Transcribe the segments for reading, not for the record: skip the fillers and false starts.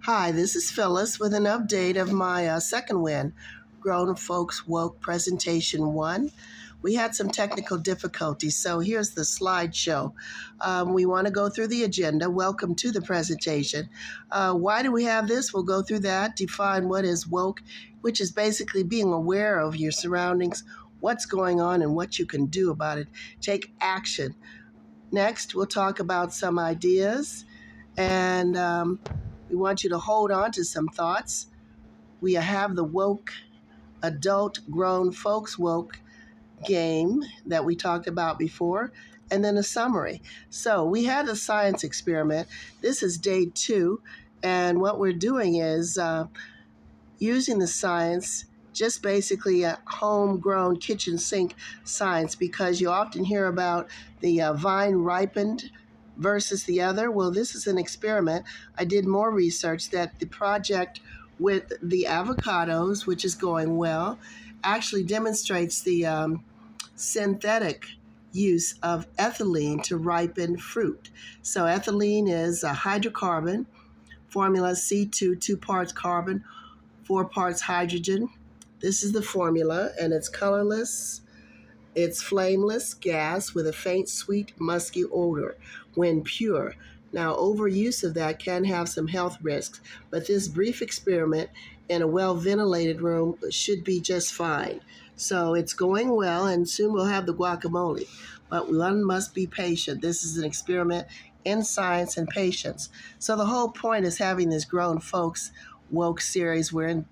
Hi, this is Phyllis with an update of my second win, Grown Folks Woke Presentation 1. We had some technical difficulties, so here's the slideshow. We want to go through the agenda. Welcome to the presentation. Why do we have this? We'll go through that, define what is woke, which is basically being aware of your surroundings, what's going on, and what you can do about it. Take action. Next, we'll talk about some ideas, and we want you to hold on to some thoughts. We have the woke, adult, grown folks woke game that we talked about before, and then a summary. So we had a science experiment. This is day 2, and what we're doing is using the science, just basically a homegrown kitchen sink science, because you often hear about the vine ripened versus the other. Well, this is an experiment. I did more research that the project with the avocados, which is going well, actually demonstrates the synthetic use of ethylene to ripen fruit. So ethylene is a hydrocarbon, formula C2, 2 parts carbon, 4 parts hydrogen. This is the formula, and it's colorless. It's flameless gas with a faint, sweet, musky odor when pure. Now, overuse of that can have some health risks, but this brief experiment in a well-ventilated room should be just fine. So it's going well, and soon we'll have the guacamole. But one must be patient. This is an experiment in science and patience. So the whole point is having this Grown Folks Woke series. We're in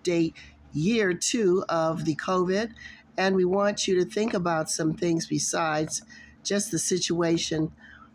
year 2 of the COVID, and we want you to think about some things besides just the situation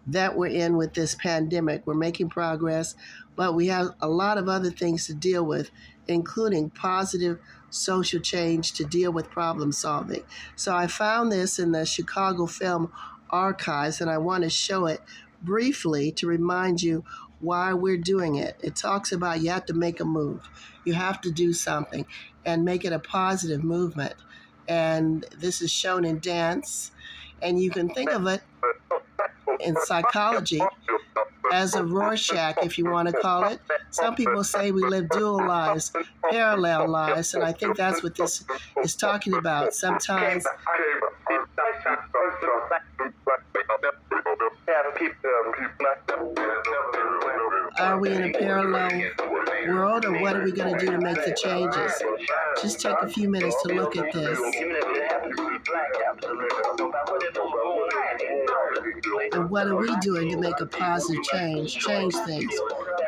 that we're in with this pandemic. We're making progress, but we have a lot of other things to deal with, including positive social change to deal with problem solving. So I found this in the Chicago Film Archives, and I want to show it briefly to remind you why we're doing it. It talks about you have to make a move. You have to do something and make it a positive movement. And this is shown in dance, and you can think of it in psychology as a Rorschach, if you want to call it. Some people say we live dual lives, parallel lives, and I think that's what this is talking about. Sometimes are we in a parallel world, or what are we going to do to make the changes? Just take a few minutes to look at this. And what are we doing to make a positive change things,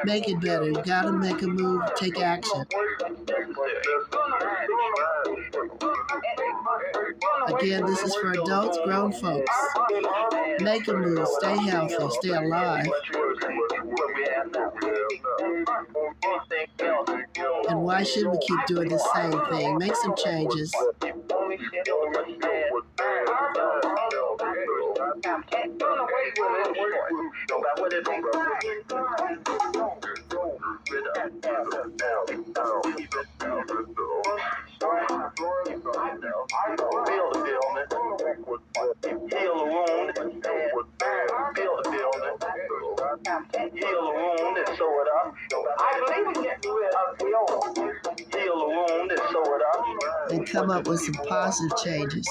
make it better? You got to make a move, take action. Again, this is for adults, grown folks. Make a move, stay healthy, stay alive. And why should we keep doing the same thing? Make some changes. And come up with some positive changes.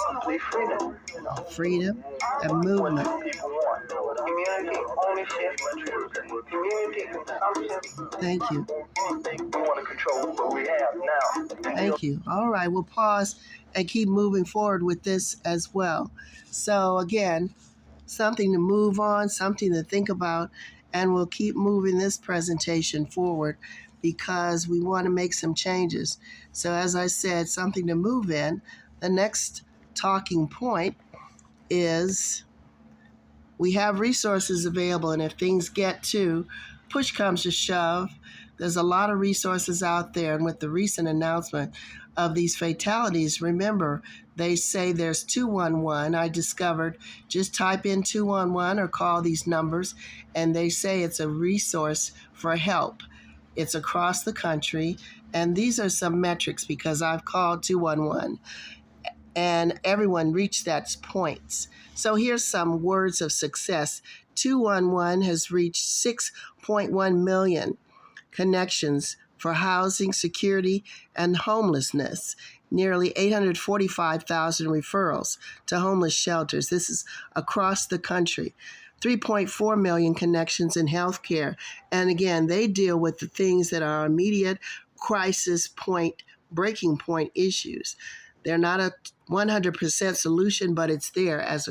Freedom and movement. Thank you. Thank you. All right, we'll pause and keep moving forward with this as well. So again, something to move on, something to think about, and we'll keep moving this presentation forward because we want to make some changes. So as I said, something to move in. The next talking point is we have resources available, and if things get to push comes to shove, there's a lot of resources out there. And with the recent announcement of these fatalities, remember, they say there's 211. I discovered, just type in 211 or call these numbers, and they say it's a resource for help. It's across the country, and these are some metrics because I've called 211, and everyone reached that point. So here's some words of success. 211 has reached 6.1 million connections for housing, security, and homelessness. Nearly 845,000 referrals to homeless shelters. This is across the country. 3.4 million connections in healthcare. And again, they deal with the things that are immediate crisis point, breaking point issues. They're not a 100% solution, but it's there as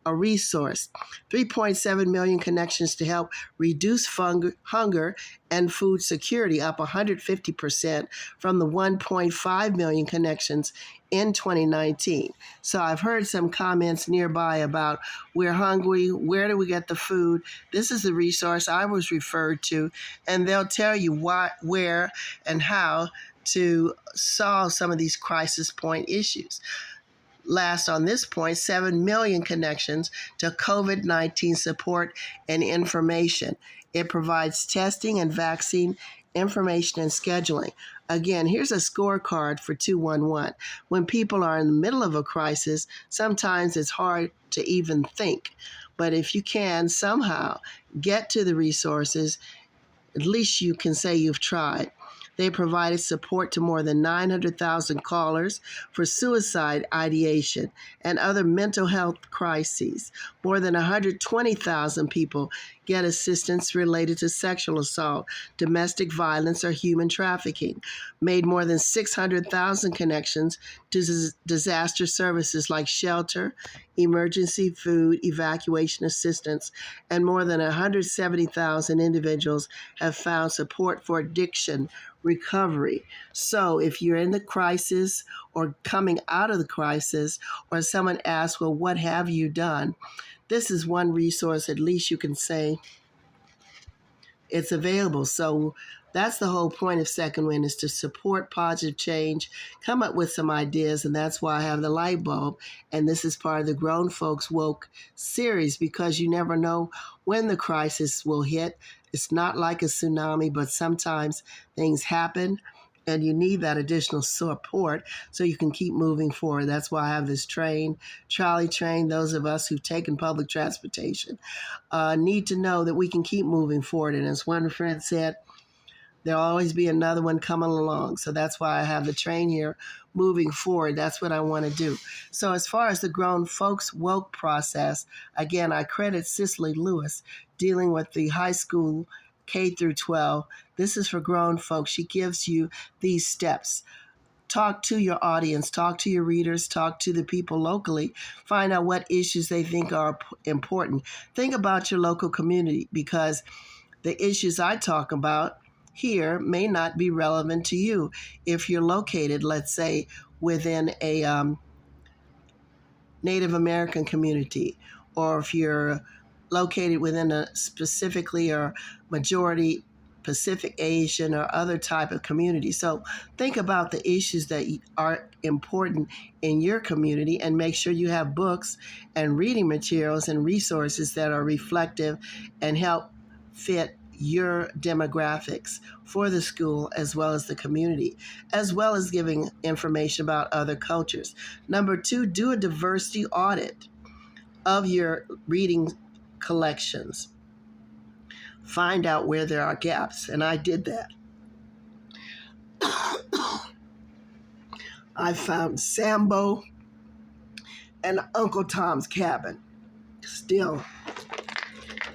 a resource. 3.7 million connections to help reduce hunger and food security, up 150% from the 1.5 million connections in 2019. So I've heard some comments nearby about we're hungry, where do we get the food? This is the resource I was referred to, and they'll tell you why, where, and how to solve some of these crisis point issues. Last on this point, 7 million connections to COVID-19 support and information. It provides testing and vaccine information and scheduling. Again, here's a scorecard for 211. When people are in the middle of a crisis, sometimes it's hard to even think. But if you can somehow get to the resources, at least you can say you've tried. They provided support to more than 900,000 callers for suicide ideation and other mental health crises. More than 120,000 people get assistance related to sexual assault, domestic violence, or human trafficking. Made more than 600,000 connections to disaster services like shelter, emergency food, evacuation assistance, and more than 170,000 individuals have found support for addiction recovery. So if you're in the crisis or coming out of the crisis, or someone asks, well, what have you done? This is one resource at least you can say it's available. So that's the whole point of Second Wind, is to support positive change, come up with some ideas, and that's why I have the light bulb. And this is part of the Grown Folks Woke series, because you never know when the crisis will hit. It's not like a tsunami, but sometimes things happen and you need that additional support so you can keep moving forward. That's why I have this train, trolley train. Those of us who've taken public transportation need to know that we can keep moving forward. And as one friend said, there'll always be another one coming along. So that's why I have the train here moving forward. That's what I want to do. So as far as the Grown Folks Woke process, again, I credit Cicely Lewis dealing with the high school K through 12. This is for grown folks. She gives you these steps. Talk to your audience, talk to your readers, talk to the people locally, find out what issues they think are important. Think about your local community, because the issues I talk about here may not be relevant to you if you're located, let's say, within a Native American community, or if you're located within a specifically or majority Pacific Asian or other type of community. So think about the issues that are important in your community, and make sure you have books and reading materials and resources that are reflective and help fit your demographics for the school as well as the community, as well as giving information about other cultures. Number 2, do a diversity audit of your reading collections. Find out where there are gaps, and I did that. I found Sambo and Uncle Tom's Cabin still,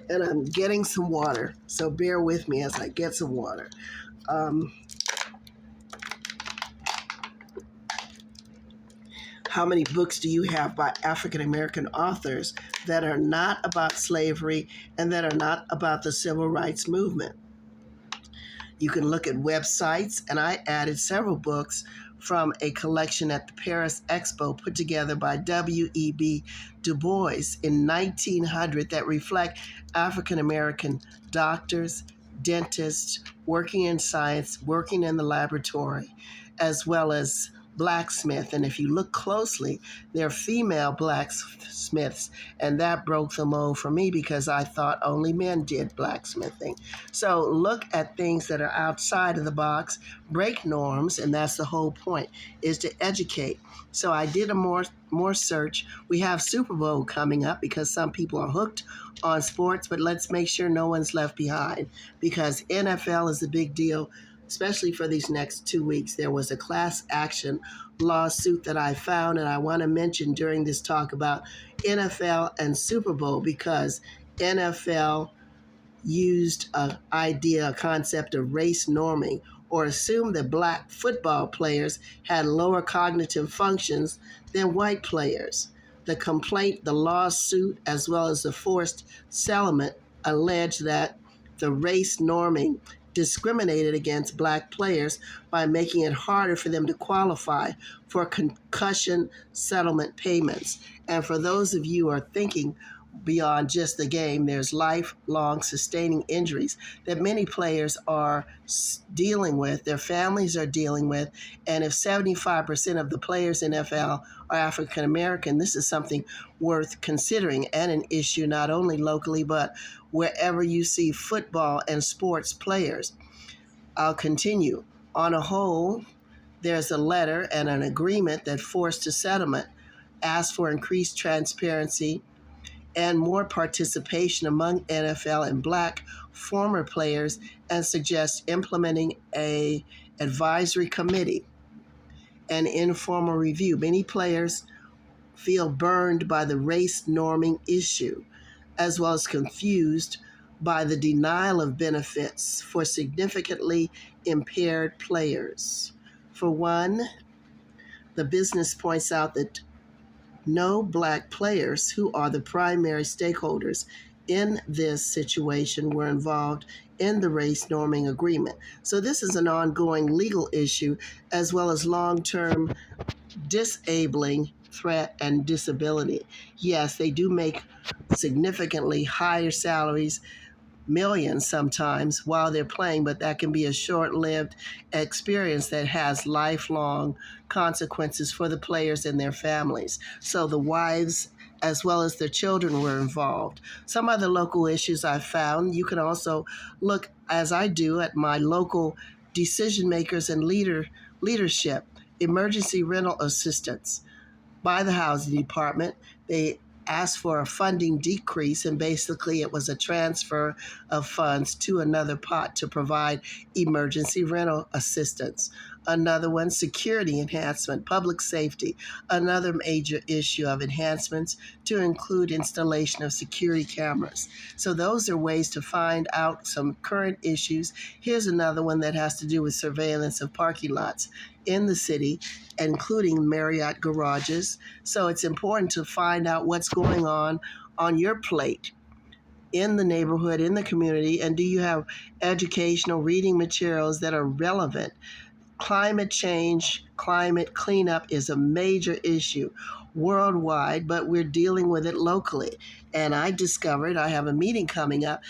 and I'm getting some water, so bear with me as I get some water. How many books do you have by African American authors that are not about slavery and that are not about the civil rights movement? You can look at websites, and I added several books from a collection at the Paris Expo put together by W.E.B. Du Bois in 1900 that reflect African American doctors, dentists, working in science, working in the laboratory, as well as blacksmith. And if you look closely, they're female blacksmiths, and that broke the mold for me because I thought only men did blacksmithing. So look at things that are outside of the box, break norms, and that's the whole point, is to educate. So I did a more search. We have Super Bowl coming up because some people are hooked on sports, but let's make sure no one's left behind, because NFL is a big deal. especially for these next 2 weeks. There was a class action lawsuit that I found, and I want to mention during this talk about NFL and Super Bowl because NFL used a concept of race norming, or assumed that black football players had lower cognitive functions than white players. The complaint, the lawsuit, as well as the forced settlement alleged that the race norming discriminated against black players by making it harder for them to qualify for concussion settlement payments. And for those of you who are thinking beyond just the game, there's lifelong sustaining injuries that many players are dealing with, their families are dealing with. And if 75% of the players in NFL are African American, this is something worth considering and an issue not only locally, but wherever you see football and sports players. I'll continue. On a whole, there's a letter and an agreement that forced a settlement, asked for increased transparency and more participation among NFL and black former players, and suggests implementing a advisory committee and informal review. Many players feel burned by the race norming issue, as well as confused by the denial of benefits for significantly impaired players. For one, the business points out that no black players, who are the primary stakeholders in this situation, were involved in the race norming agreement. So this is an ongoing legal issue, as well as long-term disabling threat and disability. Yes, they do make significantly higher salaries, millions sometimes, while they're playing, but that can be a short-lived experience that has lifelong consequences for the players and their families. So the wives as well as their children were involved. Some other local issues I found, you can also look, as I do, at my local decision makers and leadership. Emergency rental assistance by the housing department. They asked for a funding decrease, and basically it was a transfer of funds to another pot to provide emergency rental assistance. Another one, security enhancement, public safety, another major issue of enhancements to include installation of security cameras. So those are ways to find out some current issues. Here's another one that has to do with surveillance of parking lots in the city, including Marriott garages. So it's important to find out what's going on your plate in the neighborhood, in the community, and do you have educational reading materials that are relevant. Climate change, climate cleanup is a major issue worldwide, but we're dealing with it locally. And I discovered, I have a meeting coming up,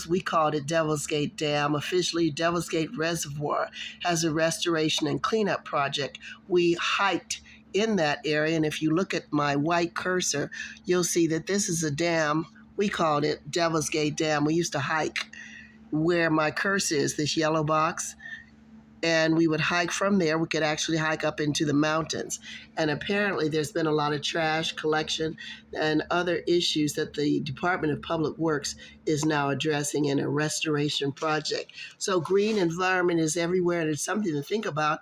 we called it Devil's Gate Dam, officially Devil's Gate Reservoir, has a restoration and cleanup project. We hiked in that area, and if you look at my white cursor, you'll see that this is a dam. We called it Devil's Gate Dam. We used to hike where my cursor is, this yellow box, and we would hike from there. We could actually hike up into the mountains. And apparently there's been a lot of trash collection and other issues that the Department of Public Works is now addressing in a restoration project. So green environment is everywhere, and it's something to think about.